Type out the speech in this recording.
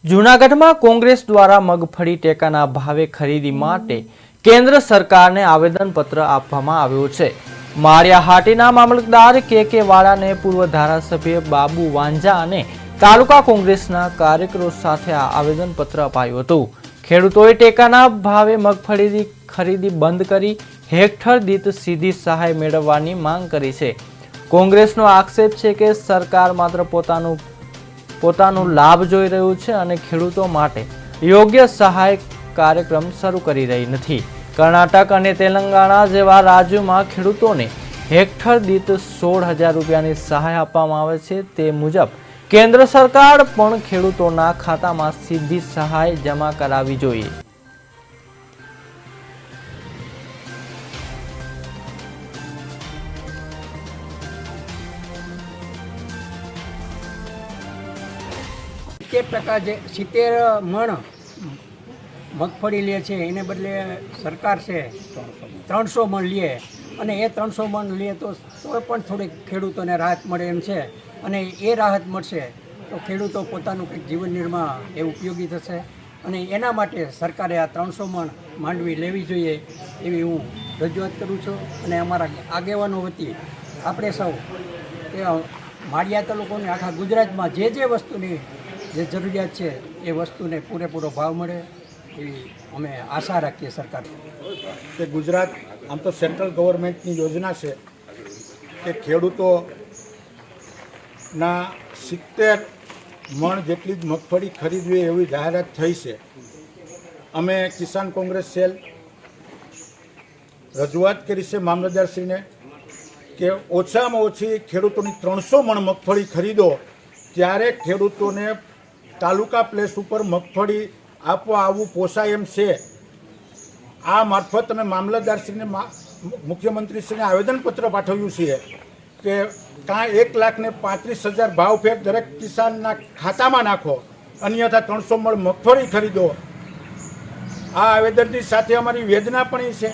જૂનાગઢમાં કોંગ્રેસ દ્વારા મગફળી ટેકાના ભાવે ખરીદી માટે કેન્દ્ર સરકારને આવેદનપત્ર આપવામાં આવ્યું છે। માળિયાહાટીના મામલતદાર કે વાળાને પૂર્વ ધારાસભ્ય બાબુ વાંઝા અને તાલુકા કોંગ્રેસના કાર્યકરો સાથે આ આવેદનપત્ર અપાયું હતું। ખેડૂતોએ ટેકાના ભાવે મગફળી ખરીદી બંધ કરી હેક્ટર દીઠ સીધી સહાય મેળવવાની માંગ કરી છે। કોંગ્રેસનો આક્ષેપ છે કે સરકાર માત્ર પોતાનો લાભ જોઈ રહ્યું છે અને ખેડૂતો માટે યોગ્ય સહાય કાર્યક્રમ શરૂ કરી રહી નથી। કર્ણાટક અને તેલંગાણા જેવા રાજ્યોમાં ખેડૂતોને હેક્ટર દીઠ 16,000 રૂપિયાની સહાય આપવામાં આવે છે। તે મુજબ કેન્દ્ર સરકાર પણ ખેડૂતોના ખાતામાં સીધી સહાય જમા કરાવવી જોઈએ। टका 70 मण मगफड़ी ले छे एने बदले सरकार से 300 मण लिए अने ए 300 मण लिए तो पण थोड़ी खेडूतोने राहत मळे एम छे अने ए राहत मळशे तो खेडूतो पोतानुं कंईक जीवन निर्वाह ए उपयोगी थशे अने एना माटे सरकारे आ 300 मण मांडवी लेवी जोईए एवी हूँ रजूआत करूँ छूँ। अने अमारा आगेवानो वती आपणे सौ माळिया तालुकोने आखा गुजरातमां जे वस्तुनी जे जरूरियात है ये वस्तु ने पूरेपूरो भाव मळे एवी अमे आशा राखीए सरकार कि गुजरात आम तो सेंट्रल गवर्नमेंट की योजना है कि खेडूतों ना 70 मण जेटली मगफड़ी खरीदवी एवी जाहेरात थई छे। अमे किसान कांग्रेस सेल रजूआत करी छे मामलतदारश्री ने कि ओछामां ओछी खेडूतोनी 300 मण मगफड़ी खरीदो त्यारे खेडूतोने तालुका प्लेस पर मगफड़ी आपवा आवू पोसाय एम छे। आ मार्फत अमे मामलतदारश्रीने मुख्यमंत्रीश्रीने आवेदनपत्र पाठव्युं छे कि कां 1,35,000 भाव फेर दरेक किसानना खातामां नाखो अन्यथा 300 मण मगफड़ी खरीदो। आ आवेदननी साथे अमारी वेदना पण छे